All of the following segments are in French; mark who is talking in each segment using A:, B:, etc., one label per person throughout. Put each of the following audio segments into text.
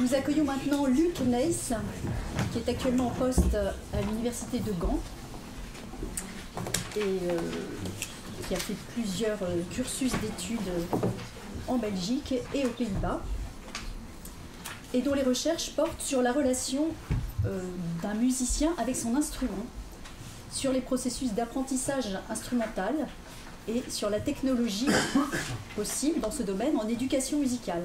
A: Nous accueillons maintenant Luc Neiss, qui est actuellement en poste à l'université de Gand et qui a fait plusieurs cursus d'études en Belgique et aux Pays-Bas, et dont les recherches portent sur la relation d'un musicien avec son instrument, sur les processus d'apprentissage instrumental et sur la technologie possible dans ce domaine en éducation musicale.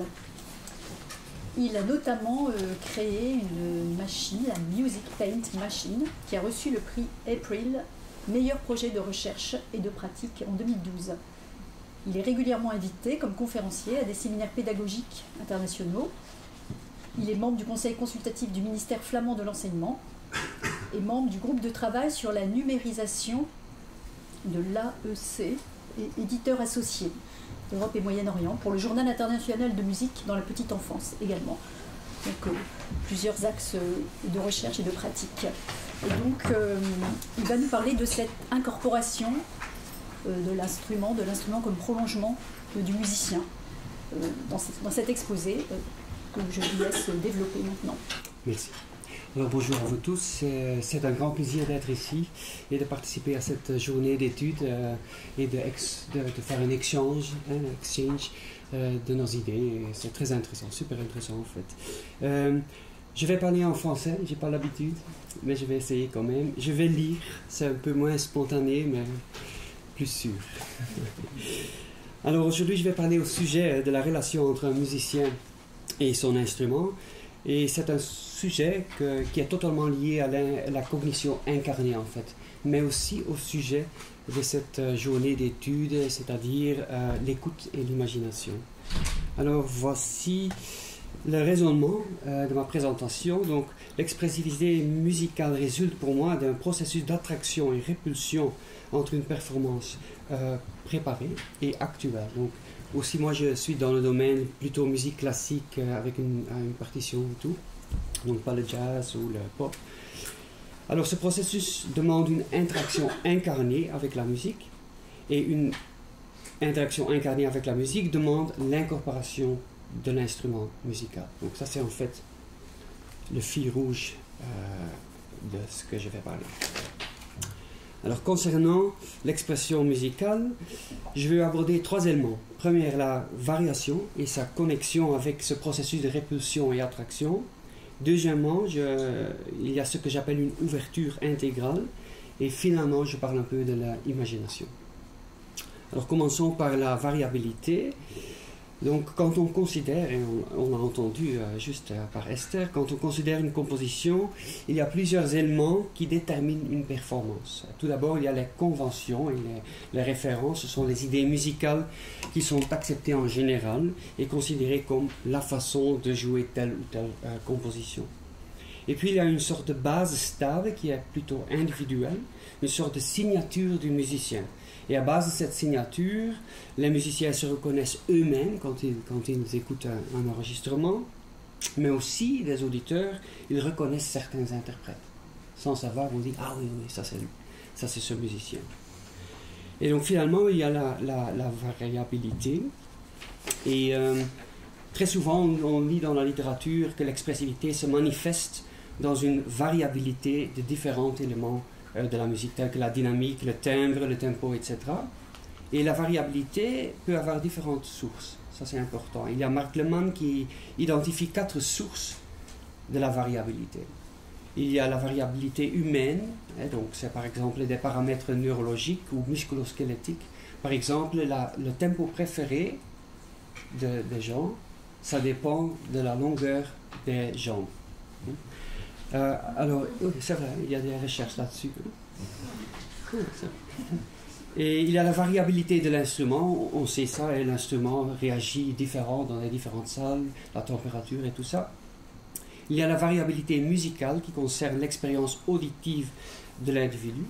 A: Il a notamment créé une machine, la Music Paint Machine, qui a reçu le prix April, meilleur projet de recherche et de pratique en 2012. Il est régulièrement invité comme conférencier à des séminaires pédagogiques internationaux. Il est membre du conseil consultatif du ministère flamand de l'enseignement et membre du groupe de travail sur la numérisation de l'AEC et éditeur associé Europe et Moyen-Orient pour le Journal international de musique dans la petite enfance également. Donc plusieurs axes de recherche et de pratique. Et donc il va nous parler de cette incorporation de l'instrument comme prolongement du musicien dans cet exposé que je vous laisse développer maintenant.
B: Merci. Alors, bonjour à vous tous, c'est un grand plaisir d'être ici et de participer à cette journée d'études et de faire un exchange de nos idées. C'est très intéressant, super intéressant en fait. Je vais parler en français, j'ai pas l'habitude, mais je vais essayer quand même. Je vais lire, c'est un peu moins spontané, mais plus sûr. Alors aujourd'hui, je vais parler au sujet de la relation entre un musicien et son instrument. Et c'est un sujet qui est totalement lié à la cognition incarnée en fait, mais aussi au sujet de cette journée d'études, c'est-à-dire l'écoute et l'imagination. Alors voici le raisonnement de ma présentation. Donc l'expressivité musicale résulte pour moi d'un processus d'attraction et répulsion entre une performance préparée et actuelle. Donc aussi, moi, je suis dans le domaine plutôt musique classique avec une partition et tout, donc pas le jazz ou le pop. Alors, ce processus demande une interaction incarnée avec la musique, et une interaction incarnée avec la musique demande l'incorporation de l'instrument musical. Donc, ça, c'est en fait le fil rouge de ce que je vais parler. Alors, concernant l'expression musicale, je vais aborder trois éléments. Première, la variation et sa connexion avec ce processus de répulsion et attraction. Deuxièmement, il y a ce que j'appelle une ouverture intégrale. Et finalement, je parle un peu de l'imagination. Alors, commençons par la variabilité. Donc, quand on considère, et on l'a entendu juste par Esther, quand on considère une composition, il y a plusieurs éléments qui déterminent une performance. Tout d'abord, il y a les conventions et les références. Ce sont les idées musicales qui sont acceptées en général et considérées comme la façon de jouer telle ou telle composition. Et puis, il y a une sorte de base stable qui est plutôt individuelle, une sorte de signature du musicien. Et à base de cette signature, les musiciens se reconnaissent eux-mêmes quand ils écoutent un enregistrement, mais aussi les auditeurs, ils reconnaissent certains interprètes. Sans savoir, on dit « Ah oui, ça c'est lui, ça c'est ce musicien ». Et donc finalement, il y a la variabilité. Et très souvent, on lit dans la littérature que l'expressivité se manifeste dans une variabilité de différents éléments de la musique, telle que la dynamique, le timbre, le tempo, etc. Et la variabilité peut avoir différentes sources. Ça, c'est important. Il y a Mark Leman qui identifie 4 sources de la variabilité. Il y a la variabilité humaine, donc c'est par exemple des paramètres neurologiques ou musculosquelettiques. Par exemple, le tempo préféré des gens, ça dépend de la longueur des jambes. Alors, c'est vrai, il y a des recherches là-dessus. Et il y a la variabilité de l'instrument, on sait ça, et l'instrument réagit différent dans les différentes salles, la température et tout ça. Il y a la variabilité musicale qui concerne l'expérience auditive de l'individu.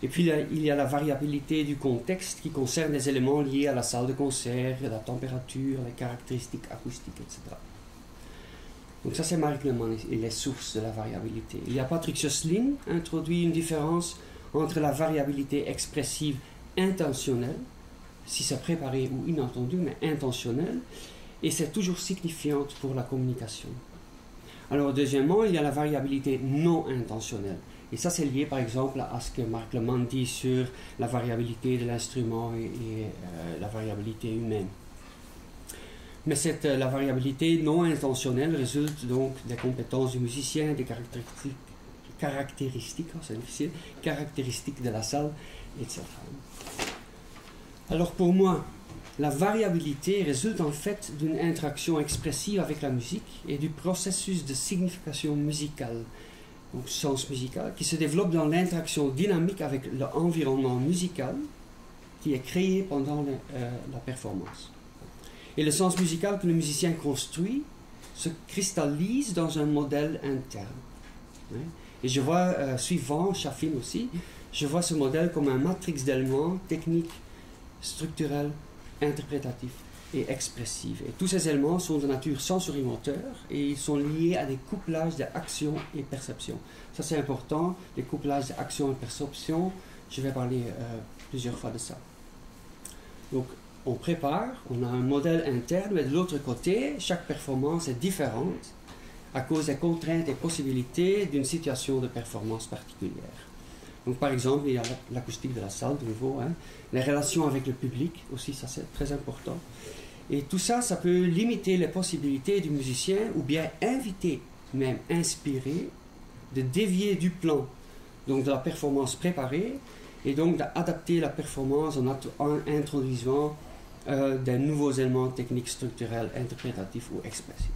B: Et puis il y a la variabilité du contexte qui concerne les éléments liés à la salle de concert, la température, les caractéristiques acoustiques, etc. Donc ça, c'est Mark Leman et les sources de la variabilité. Il y a Patrick Suslin introduit une différence entre la variabilité expressive intentionnelle, si c'est préparé ou inattendu, mais intentionnelle, et c'est toujours signifiante pour la communication. Alors deuxièmement, il y a la variabilité non intentionnelle. Et ça, c'est lié par exemple à ce que Marc Lemann dit sur la variabilité de l'instrument et la variabilité humaine. Mais la variabilité non intentionnelle résulte donc des compétences du musicien, des caractéristiques, c'est difficile, caractéristiques de la salle, etc. Alors pour moi, la variabilité résulte en fait d'une interaction expressive avec la musique et du processus de signification musicale, donc sens musical, qui se développe dans l'interaction dynamique avec l'environnement musical qui est créé pendant la performance. Et le sens musical que le musicien construit se cristallise dans un modèle interne. Et je vois, suivant Chaffin aussi, je vois ce modèle comme un matrix d'éléments techniques, structurels, interprétatifs et expressifs. Et tous ces éléments sont de nature sensorimoteur et ils sont liés à des couplages d'action et perception. Ça c'est important, les couplages d'action et perception, je vais parler plusieurs fois de ça. Donc, on prépare, on a un modèle interne, mais de l'autre côté, chaque performance est différente à cause des contraintes et possibilités d'une situation de performance particulière. Donc par exemple, il y a l'acoustique de la salle, de nouveau, les relations avec le public aussi, ça c'est très important. Et tout ça, ça peut limiter les possibilités du musicien ou bien inviter, même inspirer, de dévier du plan, donc de la performance préparée, et donc d'adapter la performance en introduisant des nouveaux éléments techniques, structurels, interprétatifs ou expressifs.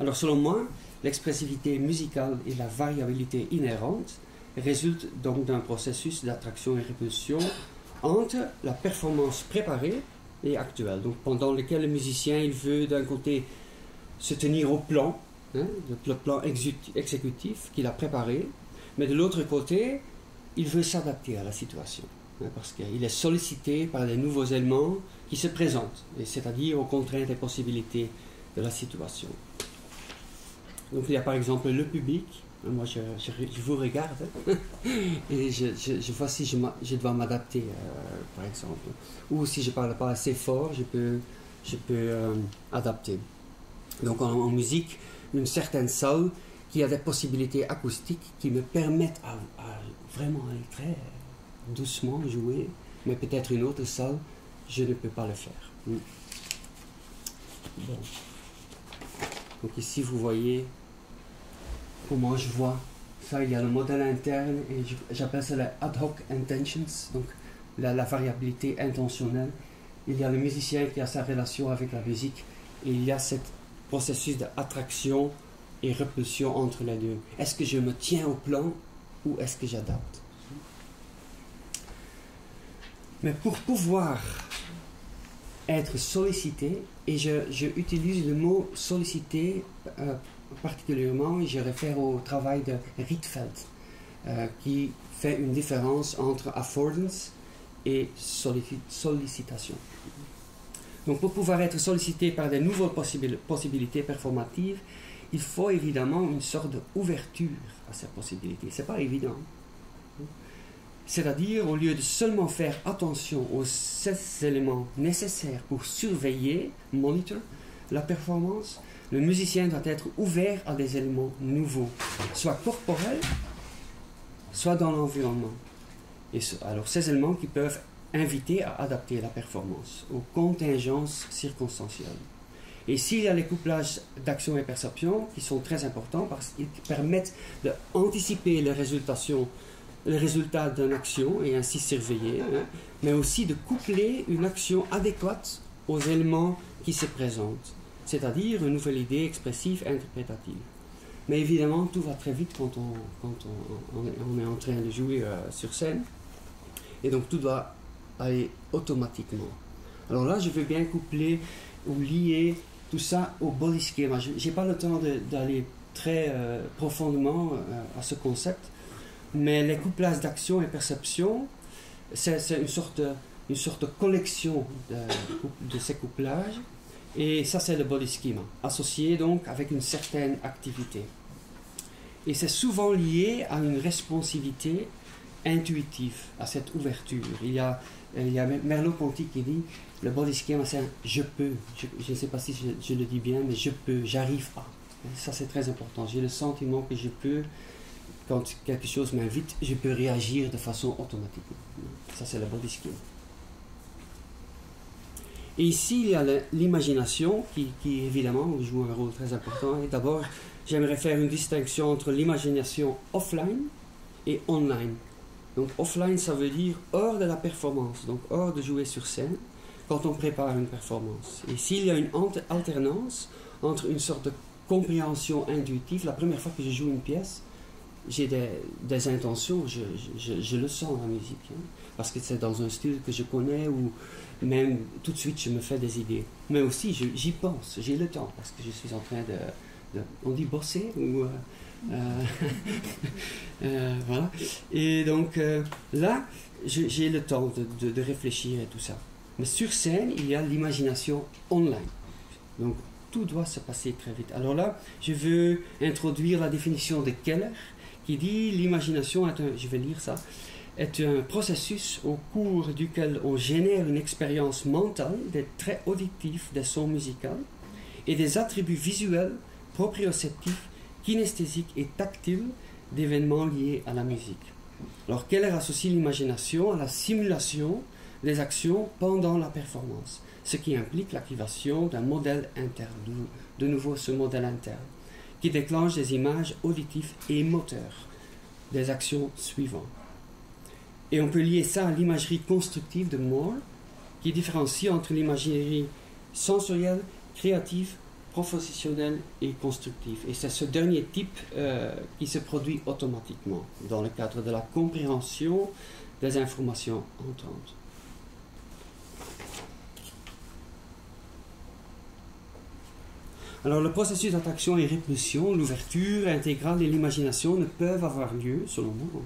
B: Alors selon moi, l'expressivité musicale et la variabilité inhérente résultent donc d'un processus d'attraction et répulsion entre la performance préparée et actuelle, donc pendant lequel le musicien il veut d'un côté se tenir au plan, le plan exécutif qu'il a préparé, mais de l'autre côté, il veut s'adapter à la situation. Parce qu'il est sollicité par les nouveaux éléments qui se présentent, c'est-à-dire aux contraintes et possibilités de la situation. Donc il y a par exemple le public, moi je vous regarde, et je vois si je dois m'adapter, par exemple, ou si je ne parle pas assez fort, je peux adapter. Donc en musique, une certaine salle qui a des possibilités acoustiques qui me permettent à vraiment aller très doucement jouer, mais peut-être une autre salle, je ne peux pas le faire. Bon. Donc ici vous voyez comment je vois ça, il y a le modèle interne et j'appelle ça la ad hoc intentions, donc la variabilité intentionnelle. Il y a le musicien qui a sa relation avec la musique et il y a ce processus d'attraction et repulsion entre les deux. Est-ce que je me tiens au plan ou est-ce que j'adapte? Mais pour pouvoir être sollicité, et je utilise le mot sollicité particulièrement, et je réfère au travail de Rietveld, qui fait une différence entre affordance et sollicitation. Donc pour pouvoir être sollicité par de nouvelles possibilités performatives, il faut évidemment une sorte d'ouverture à ces possibilités. Ce n'est pas évident. C'est-à-dire, au lieu de seulement faire attention aux 6 éléments nécessaires pour surveiller, monitor, la performance, le musicien doit être ouvert à des éléments nouveaux, soit corporels, soit dans l'environnement. Et alors, ces éléments qui peuvent inviter à adapter la performance aux contingences circonstancielles. Et s'il y a les couplages d'action et perception qui sont très importants parce qu'ils permettent d'anticiper les résultats d'une action et ainsi surveiller, mais aussi de coupler une action adéquate aux éléments qui se présentent, c'est-à-dire une nouvelle idée expressive interprétative. Mais évidemment, tout va très vite quand on est en train de jouer sur scène, et donc tout doit aller automatiquement. Alors là, je veux bien coupler ou lier tout ça au body schema. Je n'ai pas le temps d'aller très profondément à ce concept, mais les couplages d'action et perception, c'est une sorte de collection de ces couplages, et ça c'est le body schema, associé donc avec une certaine activité. Et c'est souvent lié à une responsivité intuitive, à cette ouverture. Il y a Merleau-Ponty qui dit, le body schema c'est un « je peux », je ne sais pas si je le dis bien, mais « je peux », « j'arrive à ». Ça, c'est très important. J'ai le sentiment que je peux, quand quelque chose m'invite, je peux réagir de façon automatique. Ça, c'est le body skill. Et ici, il y a l'imagination qui, évidemment, joue un rôle très important. Et d'abord, j'aimerais faire une distinction entre l'imagination offline et online. Donc, offline, ça veut dire hors de la performance, donc hors de jouer sur scène, quand on prépare une performance. Et s'il y a une alternance entre une sorte de compréhension intuitive, la première fois que je joue une pièce, j'ai des intentions, je le sens en musique, hein, parce que c'est dans un style que je connais, ou même tout de suite je me fais des idées. Mais aussi j'y pense, j'ai le temps, parce que je suis en train on dit bosser, ou voilà. Et donc là, j'ai le temps de réfléchir et tout ça. Mais sur scène, il y a l'imagination online. Donc tout doit se passer très vite. Alors là, je veux introduire la définition de Keller, qui dit l'imagination est je vais lire ça, est un processus au cours duquel on génère une expérience mentale des traits auditifs des sons musicaux et des attributs visuels, proprioceptifs, kinesthésiques et tactiles d'événements liés à la musique. Alors Keller associe l'imagination à la simulation des actions pendant la performance, ce qui implique l'activation d'un modèle interne, de nouveau ce modèle interne, qui déclenche des images auditives et moteurs des actions suivantes. Et on peut lier ça à l'imagerie constructive de Moore, qui différencie entre l'imagerie sensorielle, créative, propositionnelle et constructive. Et c'est ce dernier type qui se produit automatiquement dans le cadre de la compréhension des informations entrantes. Alors le processus d'attraction et répulsion, l'ouverture intégrale et l'imagination ne peuvent avoir lieu, selon moi,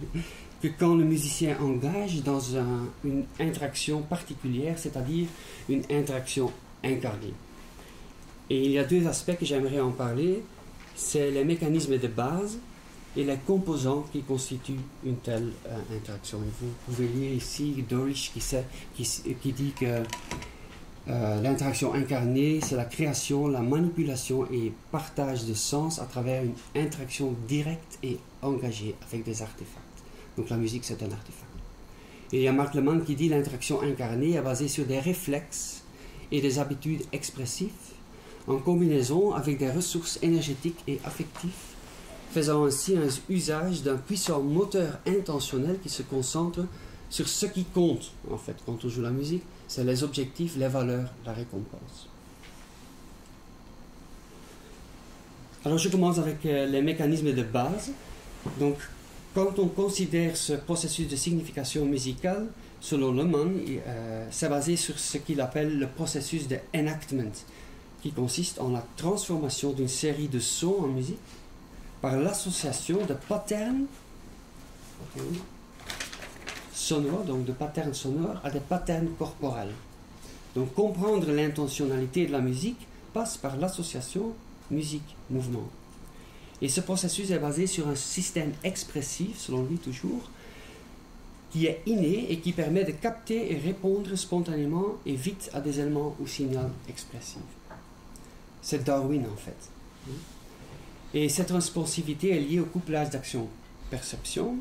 B: que quand le musicien engage dans une interaction particulière, c'est-à-dire une interaction incarnée. Et il y a deux aspects que j'aimerais en parler, c'est les mécanismes de base et les composants qui constituent une telle interaction. Et vous pouvez lire ici Dorish qui dit que l'interaction incarnée, c'est la création, la manipulation et partage de sens à travers une interaction directe et engagée avec des artefacts. Donc la musique, c'est un artefact. Et il y a Mark Leman qui dit l'interaction incarnée est basée sur des réflexes et des habitudes expressives en combinaison avec des ressources énergétiques et affectives, faisant ainsi un usage d'un puissant moteur intentionnel qui se concentre sur ce qui compte, en fait, quand on joue la musique, c'est les objectifs, les valeurs, la récompense. Alors je commence avec les mécanismes de base. Donc, quand on considère ce processus de signification musicale, selon Leman, c'est basé sur ce qu'il appelle le processus de enactment, qui consiste en la transformation d'une série de sons en musique par l'association de patterns sonores, donc de patterns sonores, à des patterns corporels. Donc comprendre l'intentionnalité de la musique passe par l'association musique-mouvement. Et ce processus est basé sur un système expressif, selon lui toujours, qui est inné et qui permet de capter et répondre spontanément et vite à des éléments ou signaux expressifs. C'est Darwin en fait. Et cette responsivité est liée au couplage d'action-perception,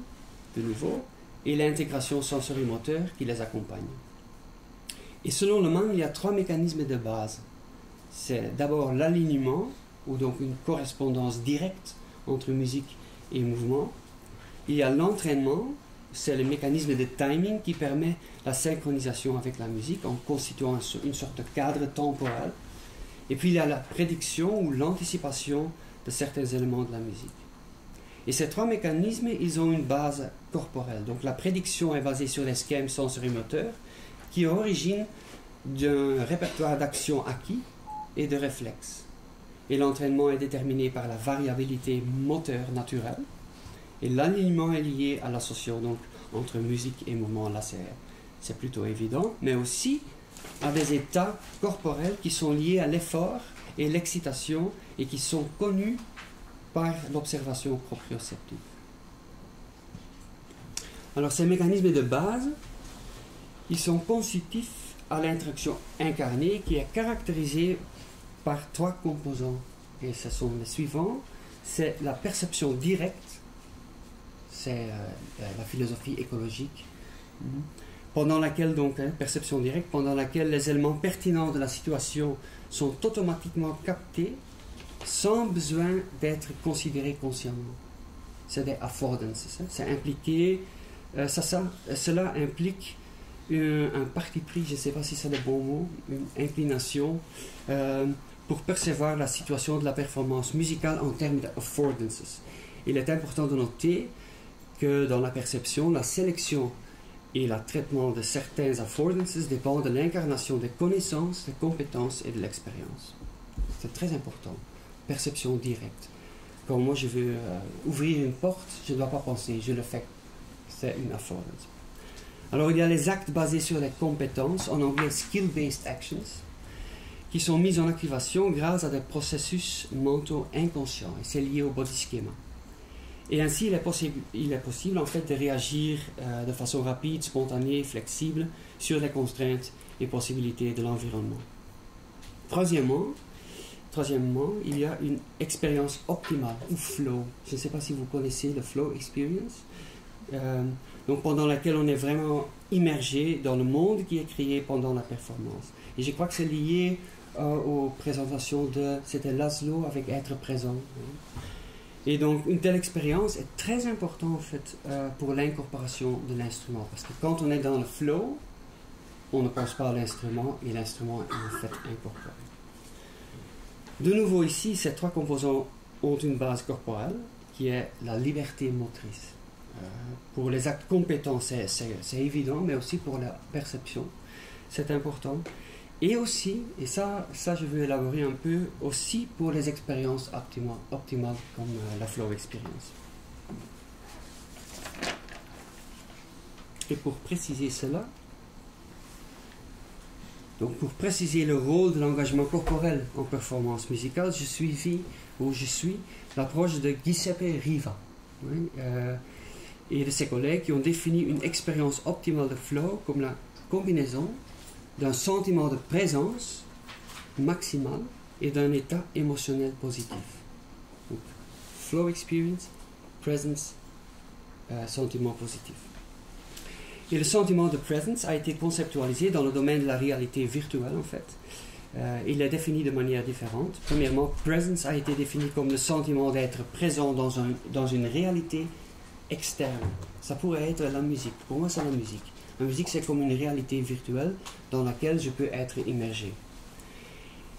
B: de nouveau, et l'intégration sensorimoteur qui les accompagne. Et selon Leman, il y a trois mécanismes de base. C'est d'abord l'alignement, ou donc une correspondance directe entre musique et mouvement. Il y a l'entraînement, c'est le mécanisme de timing qui permet la synchronisation avec la musique en constituant une sorte de cadre temporel. Et puis il y a la prédiction ou l'anticipation de certains éléments de la musique. Et ces trois mécanismes, ils ont une base corporelle. Donc la prédiction est basée sur les schèmes sensorimoteurs qui ont origine d'un répertoire d'actions acquis et de réflexes. Et l'entraînement est déterminé par la variabilité moteur naturelle. Et l'alignement est lié à l'association donc entre musique et mouvement. Là, c'est plutôt évident, mais aussi à des états corporels qui sont liés à l'effort et l'excitation et qui sont connus par l'observation proprioceptive. Alors ces mécanismes de base, ils sont constitutifs à l'interaction incarnée qui est caractérisée par trois composants et ce sont les suivants. C'est la perception directe, c'est la philosophie écologique, pendant laquelle, donc, perception directe, pendant laquelle les éléments pertinents de la situation sont automatiquement captés sans besoin d'être considérés consciemment. C'est des affordances, c'est impliqué, cela implique un parti pris, je ne sais pas si c'est le bon mot, une inclination pour percevoir la situation de la performance musicale en termes d'affordances. Il est important de noter que dans la perception, la sélection et le traitement de certains affordances dépendent de l'incarnation des connaissances, des compétences et de l'expérience. C'est très important. Perception directe. Quand moi je veux ouvrir une porte, je ne dois pas penser, je le fais. C'est une affordance. Alors il y a les actes basés sur les compétences, en anglais skill-based actions, qui sont mis en activation grâce à des processus mentaux inconscients, et c'est lié au body schema. Et ainsi, il est possible en fait de réagir de façon rapide, spontanée, flexible sur les contraintes et possibilités de l'environnement. Troisièmement, il y a une expérience optimale, ou flow. Je ne sais pas si vous connaissez le flow experience. Donc pendant laquelle on est vraiment immergé dans le monde qui est créé pendant la performance. Et je crois que c'est lié aux présentations c'était Laszlo avec être présent. Et donc une telle expérience est très importante en fait pour l'incorporation de l'instrument, parce que quand on est dans le flow, on ne pense pas à l'instrument et l'instrument est en fait incorporé. De nouveau ici, ces trois composants ont une base corporelle qui est la liberté motrice. Pour les actes compétents, c'est évident, mais aussi pour la perception, c'est important. Et aussi, et ça je veux élaborer un peu, aussi pour les expériences optimales comme la flow experience. Et pour préciser cela, donc pour préciser le rôle de l'engagement corporel en performance musicale, je suis l'approche de Giuseppe Riva, oui, et de ses collègues qui ont défini une expérience optimale de flow comme la combinaison d'un sentiment de présence maximale et d'un état émotionnel positif. Donc, flow experience, presence, sentiment positif. Et le sentiment de presence a été conceptualisé dans le domaine de la réalité virtuelle en fait. Il est défini de manière différente. Premièrement, presence a été défini comme le sentiment d'être présent dans une réalité externe. Ça pourrait être la musique. Pour moi, c'est la musique. La musique, c'est comme une réalité virtuelle dans laquelle je peux être immergé.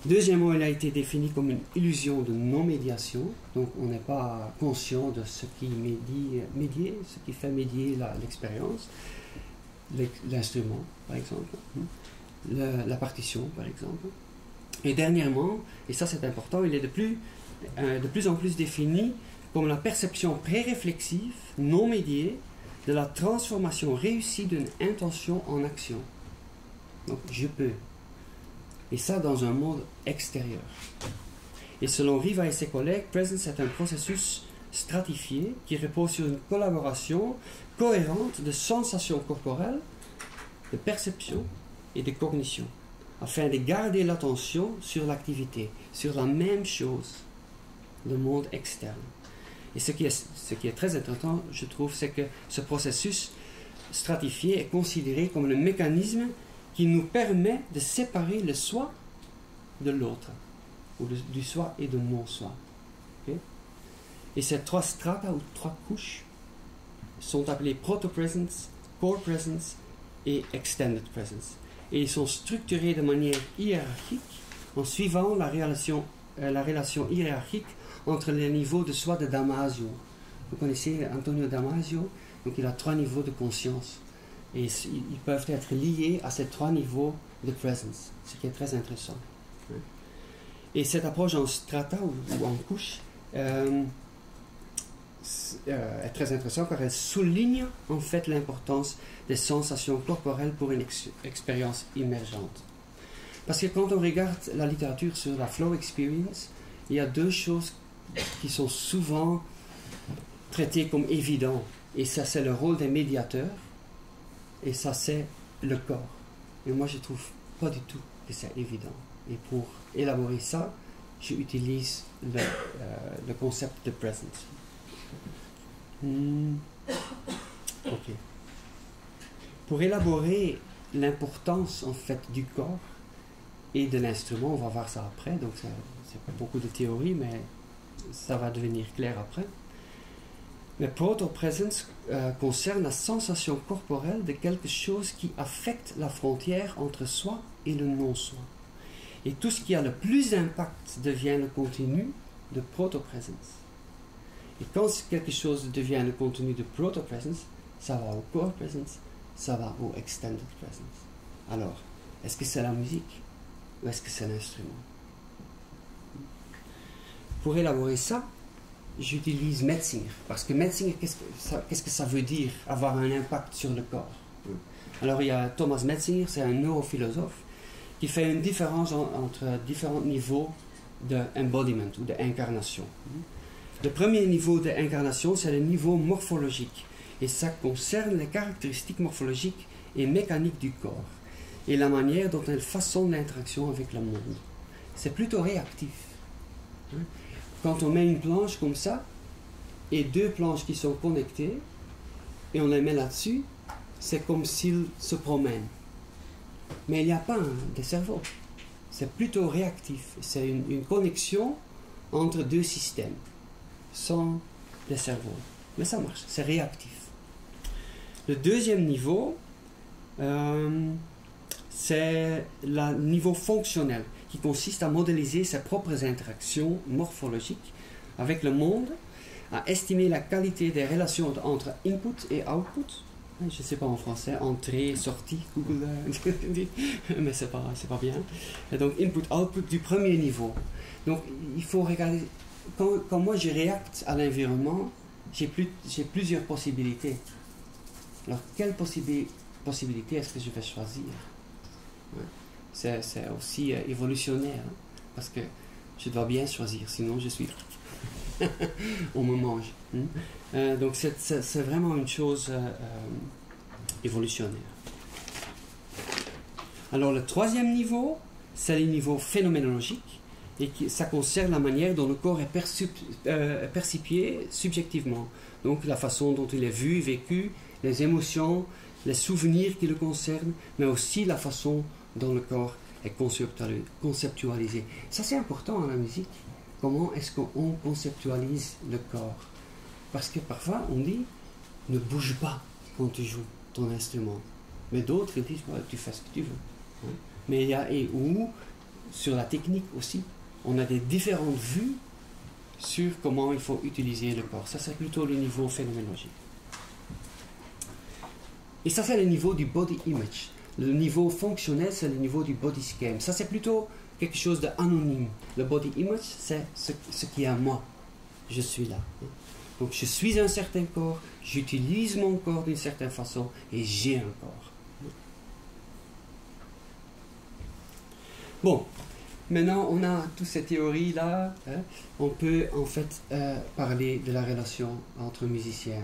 B: Deuxièmement, il a été défini comme une illusion de non-médiation. Donc, on n'est pas conscient de ce qui ce qui fait médier l'expérience. L'instrument, par exemple. La partition, par exemple. Et dernièrement, et ça c'est important, il est de plus en plus défini comme la perception pré-réflexive, non médiée, de la transformation réussie d'une intention en action. Donc, je peux. Et ça dans un monde extérieur. Et selon Riva et ses collègues, Presence est un processus stratifié qui repose sur une collaboration cohérente de sensations corporelles, de perception et de cognition, afin de garder l'attention sur l'activité, sur la même chose, le monde externe. Et ce qui est très intéressant, je trouve, c'est que ce processus stratifié est considéré comme le mécanisme qui nous permet de séparer le soi de l'autre, ou du soi et de non-soi. Okay? Et ces trois strata, ou trois couches, sont appelées proto-presence, core presence et extended presence. Et ils sont structurés de manière hiérarchique en suivant la relation hiérarchique entre les niveaux de soi de Damasio. Vous connaissez Antonio Damasio, donc il a 3 niveaux de conscience. Et ils peuvent être liés à ces 3 niveaux de presence, ce qui est très intéressant. Et cette approche en strata ou en couche est très intéressante car elle souligne en fait l'importance des sensations corporelles pour une expérience émergente. Parce que quand on regarde la littérature sur la flow experience, il y a 2 choses qui sont souvent traitées comme évidentes. Et ça, c'est le rôle des médiateurs. Et ça, c'est le corps. Et moi, je trouve pas du tout que c'est évident. Et pour élaborer ça, j'utilise le concept de presence. Ok. Pour élaborer l'importance en fait du corps et de l'instrument, on va voir ça après, donc c'est pas beaucoup de théorie, mais ça va devenir clair après. Mais proto-presence concerne la sensation corporelle de quelque chose qui affecte la frontière entre soi et le non-soi. Et tout ce qui a le plus d'impact devient le contenu de proto-presence. Et quand quelque chose devient le contenu de proto-presence, ça va au core presence, ça va au extended presence. Alors, est-ce que c'est la musique ou est-ce que c'est l'instrument? Pour élaborer ça, j'utilise Metzinger, parce que Metzinger, qu'est-ce que ça veut dire, avoir un impact sur le corps? Alors il y a Thomas Metzinger, c'est un neurophilosophe, qui fait une différence entre différents niveaux d'embodiment ou d'incarnation. Le premier niveau d'incarnation, c'est le niveau morphologique, et ça concerne les caractéristiques morphologiques et mécaniques du corps, et la manière dont elle façonne l'interaction avec le monde. C'est plutôt réactif. Quand on met une planche comme ça, et deux planches qui sont connectées, et on les met là-dessus, c'est comme s'ils se promènent. Mais il n'y a pas de cerveau. C'est plutôt réactif. C'est une connexion entre deux systèmes, sans le cerveau. Mais ça marche, c'est réactif. Le deuxième niveau, c'est le niveau fonctionnel, qui consiste à modéliser ses propres interactions morphologiques avec le monde, à estimer la qualité des relations entre input et output. Je ne sais pas en français, entrée, sortie, Google, mais c'est pas bien. Et donc input-output du premier niveau. Donc il faut regarder, quand moi je réacte à l'environnement, j'ai plusieurs possibilités. Alors quelle possibilité est-ce que je vais choisir? C'est aussi évolutionnaire, hein, parce que je dois bien choisir, sinon je suis... on me mange. Donc c'est vraiment une chose évolutionnaire. Alors le troisième niveau, c'est le niveau phénoménologique, et ça concerne la manière dont le corps est percipié subjectivement. Donc la façon dont il est vu, vécu, les émotions, les souvenirs qui le concernent, mais aussi la façon dont le corps est conceptualisé. Ça c'est important dans la musique. Comment est-ce qu'on conceptualise le corps? Parce que parfois on dit ne bouge pas quand tu joues ton instrument. Mais d'autres disent tu fais ce que tu veux. Mais il y a sur la technique aussi, on a des différentes vues sur comment il faut utiliser le corps. Ça c'est plutôt le niveau phénoménologique. Et ça c'est le niveau du body image. Le niveau fonctionnel c'est le niveau du body scheme. Ça c'est plutôt quelque chose d'anonyme. Le body image, c'est ce qui est à moi. Je suis là. Donc je suis un certain corps, j'utilise mon corps d'une certaine façon et j'ai un corps. Bon, maintenant on a toutes ces théories-là. On peut en fait parler de la relation entre musicien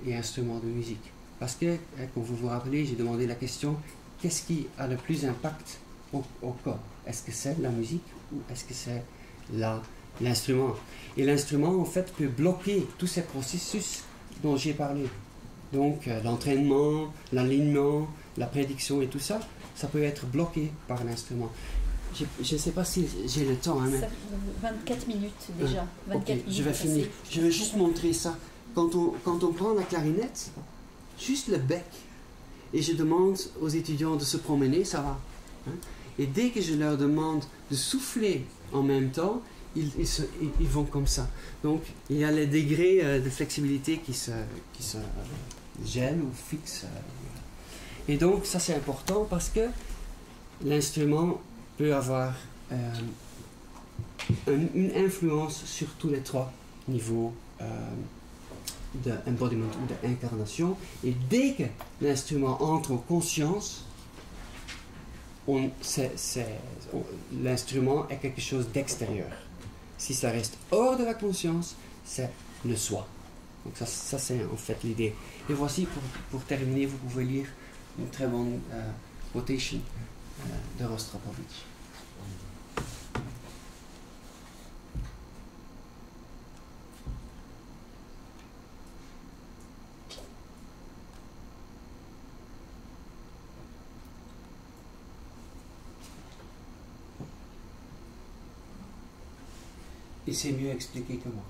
B: et instrument de musique. Parce que, comme vous vous rappelez, j'ai demandé la question, qu'est-ce qui a le plus d'impact au corps? Est-ce que c'est la musique ou est-ce que c'est l'instrument? Et l'instrument, en fait, peut bloquer tous ces processus dont j'ai parlé. Donc, l'entraînement, l'alignement, la prédiction et tout ça, ça peut être bloqué par l'instrument. Je ne sais pas si j'ai le temps. Hein, mais...
A: 24 minutes déjà. 24 minutes
B: je vais finir. Je vais juste montrer ça. Quand on prend la clarinette, juste le bec, et je demande aux étudiants de se promener, ça va. Hein? Et dès que je leur demande de souffler en même temps, ils vont comme ça. Donc, il y a les degrés de flexibilité qui se gèlent ou fixent. Et donc, ça c'est important parce que l'instrument peut avoir une influence sur tous les trois niveaux d'embodiment ou d'incarnation. Et dès que l'instrument entre en conscience, l'instrument est quelque chose d'extérieur. Si ça reste hors de la conscience, c'est le soi. Donc ça c'est en fait l'idée. Et voici, pour terminer, vous pouvez lire une très bonne quotation de Rostropovitch. Et c'est mieux expliqué que moi.